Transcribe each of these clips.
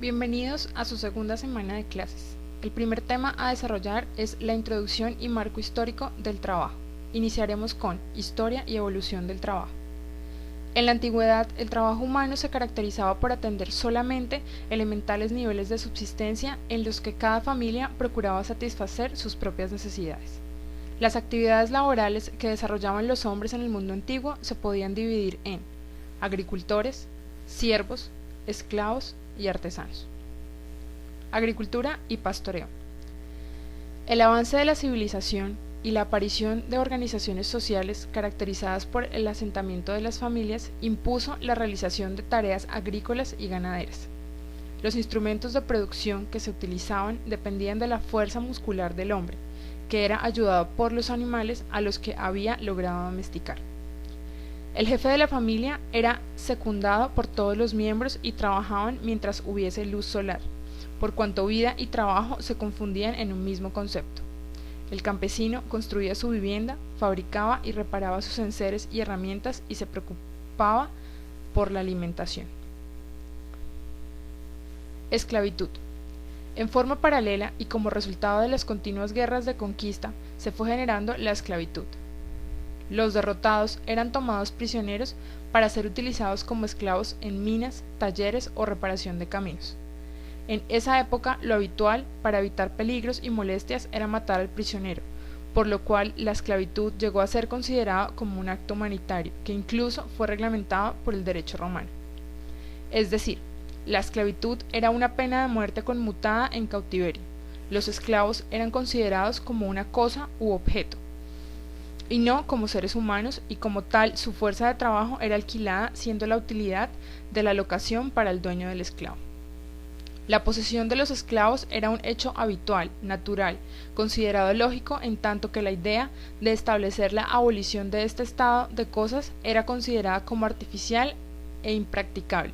Bienvenidos a su segunda semana de clases. El primer tema a desarrollar es la introducción y marco histórico del trabajo. Iniciaremos con historia y evolución del trabajo. En la antigüedad, el trabajo humano se caracterizaba por atender solamente elementales niveles de subsistencia en los que cada familia procuraba satisfacer sus propias necesidades. Las actividades laborales que desarrollaban los hombres en el mundo antiguo se podían dividir en agricultores, siervos, esclavos y artesanos. Agricultura y pastoreo. El avance de la civilización y la aparición de organizaciones sociales caracterizadas por el asentamiento de las familias impuso la realización de tareas agrícolas y ganaderas. Los instrumentos de producción que se utilizaban dependían de la fuerza muscular del hombre, que era ayudado por los animales a los que había logrado domesticar. El jefe de la familia era secundado por todos los miembros y trabajaban mientras hubiese luz solar, por cuanto vida y trabajo se confundían en un mismo concepto. El campesino construía su vivienda, fabricaba y reparaba sus enseres y herramientas y se preocupaba por la alimentación. Esclavitud. En forma paralela y como resultado de las continuas guerras de conquista, se fue generando la esclavitud. Los derrotados eran tomados prisioneros para ser utilizados como esclavos en minas, talleres o reparación de caminos. En esa época lo habitual para evitar peligros y molestias era matar al prisionero, por lo cual la esclavitud llegó a ser considerada como un acto humanitario, que incluso fue reglamentado por el derecho romano. Es decir, la esclavitud era una pena de muerte conmutada en cautiverio. Los esclavos eran considerados como una cosa u objeto, y no como seres humanos, y como tal su fuerza de trabajo era alquilada, siendo la utilidad de la locación para el dueño del esclavo. La posesión de los esclavos era un hecho habitual, natural, considerado lógico, en tanto que la idea de establecer la abolición de este estado de cosas era considerada como artificial e impracticable.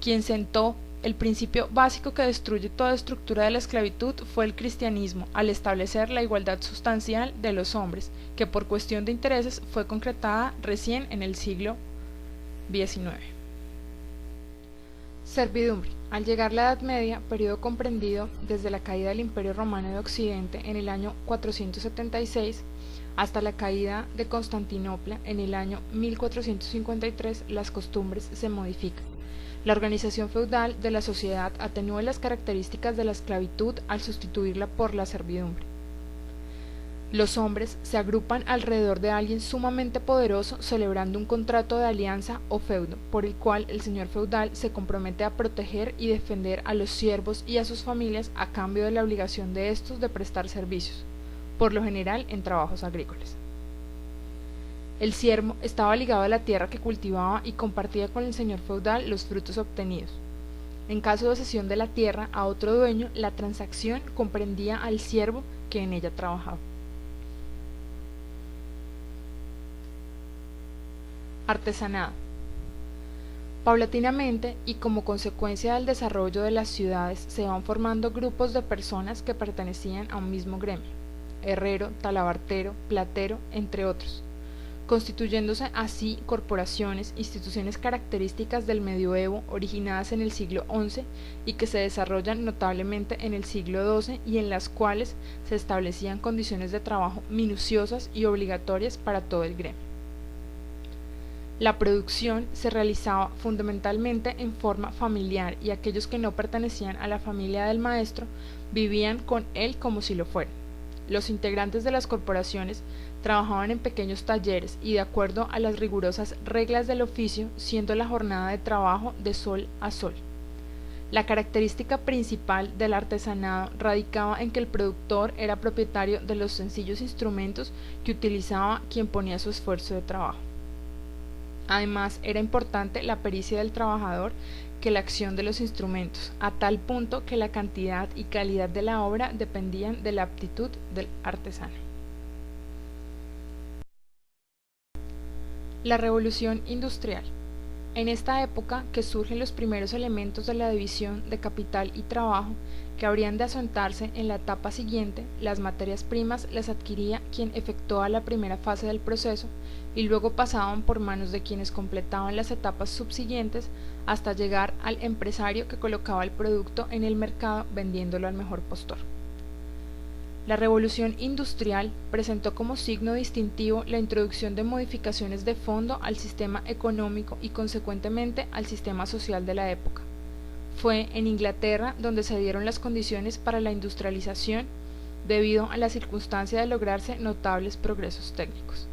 Quien sentó el principio básico que destruye toda estructura de la esclavitud fue el cristianismo, al establecer la igualdad sustancial de los hombres, que por cuestión de intereses fue concretada recién en el siglo XIX. Servidumbre. Al llegar la Edad Media, periodo comprendido desde la caída del Imperio Romano de Occidente en el año 476 hasta la caída de Constantinopla en el año 1453, las costumbres se modifican. La organización feudal de la sociedad atenúa las características de la esclavitud al sustituirla por la servidumbre. Los hombres se agrupan alrededor de alguien sumamente poderoso, celebrando un contrato de alianza o feudo, por el cual el señor feudal se compromete a proteger y defender a los siervos y a sus familias a cambio de la obligación de estos de prestar servicios, por lo general en trabajos agrícolas. El siervo estaba ligado a la tierra que cultivaba y compartía con el señor feudal los frutos obtenidos. En caso de cesión de la tierra a otro dueño, la transacción comprendía al siervo que en ella trabajaba. Artesanado. Paulatinamente y como consecuencia del desarrollo de las ciudades se van formando grupos de personas que pertenecían a un mismo gremio: herrero, talabartero, platero, entre otros, constituyéndose así corporaciones, instituciones características del medioevo originadas en el siglo XI y que se desarrollan notablemente en el siglo XII y en las cuales se establecían condiciones de trabajo minuciosas y obligatorias para todo el gremio. La producción se realizaba fundamentalmente en forma familiar y aquellos que no pertenecían a la familia del maestro vivían con él como si lo fueran. Los integrantes de las corporaciones trabajaban en pequeños talleres y de acuerdo a las rigurosas reglas del oficio, siendo la jornada de trabajo de sol a sol. La característica principal del artesanado radicaba en que el productor era propietario de los sencillos instrumentos que utilizaba quien ponía su esfuerzo de trabajo. Además, era importante la pericia del trabajador que la acción de los instrumentos, a tal punto que la cantidad y calidad de la obra dependían de la aptitud del artesano. La revolución industrial. En esta época que surgen los primeros elementos de la división de capital y trabajo, que habrían de asentarse en la etapa siguiente, las materias primas las adquiría quien efectuaba la primera fase del proceso y luego pasaban por manos de quienes completaban las etapas subsiguientes hasta llegar al empresario que colocaba el producto en el mercado vendiéndolo al mejor postor. La revolución industrial presentó como signo distintivo la introducción de modificaciones de fondo al sistema económico y consecuentemente al sistema social de la época. Fue en Inglaterra donde se dieron las condiciones para la industrialización debido a la circunstancia de lograrse notables progresos técnicos.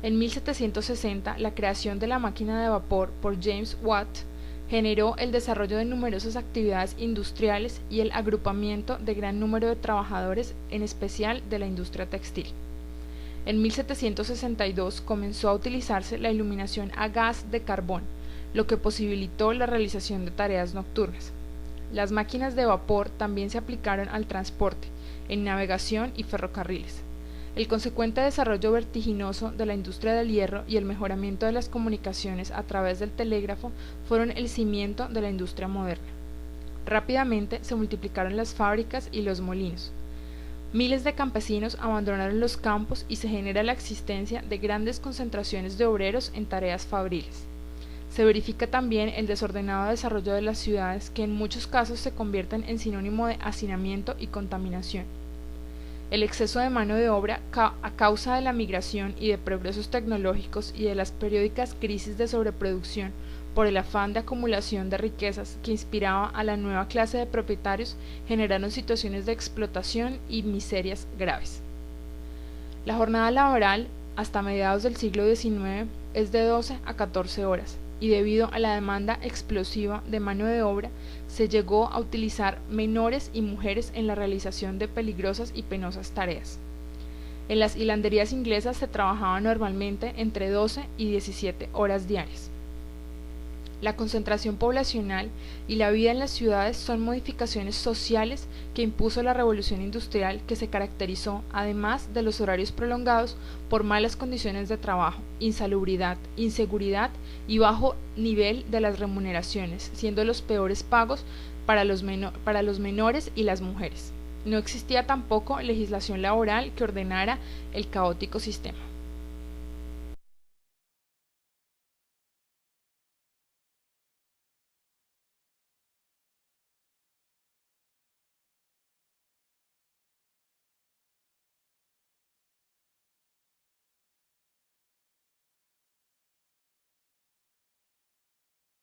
En 1760 la creación de la máquina de vapor por James Watt generó el desarrollo de numerosas actividades industriales y el agrupamiento de gran número de trabajadores, en especial de la industria textil. En 1762 comenzó a utilizarse la iluminación a gas de carbón, lo que posibilitó la realización de tareas nocturnas. Las máquinas de vapor también se aplicaron al transporte, en navegación y ferrocarriles. El consecuente desarrollo vertiginoso de la industria del hierro y el mejoramiento de las comunicaciones a través del telégrafo fueron el cimiento de la industria moderna. Rápidamente se multiplicaron las fábricas y los molinos. Miles de campesinos abandonaron los campos y se genera la existencia de grandes concentraciones de obreros en tareas fabriles. Se verifica también el desordenado desarrollo de las ciudades que en muchos casos se convierten en sinónimo de hacinamiento y contaminación. El exceso de mano de obra a causa de la migración y de progresos tecnológicos y de las periódicas crisis de sobreproducción por el afán de acumulación de riquezas que inspiraba a la nueva clase de propietarios generaron situaciones de explotación y miserias graves. La jornada laboral hasta mediados del siglo XIX es de 12 a 14 horas y debido a la demanda explosiva de mano de obra se llegó a utilizar menores y mujeres en la realización de peligrosas y penosas tareas. En las hilanderías inglesas se trabajaba normalmente entre 12 y 17 horas diarias. La concentración poblacional y la vida en las ciudades son modificaciones sociales que impuso la revolución industrial, que se caracterizó, además de los horarios prolongados, por malas condiciones de trabajo, insalubridad, inseguridad y bajo nivel de las remuneraciones, siendo los peores pagos para los menores y las mujeres. No existía tampoco legislación laboral que ordenara el caótico sistema.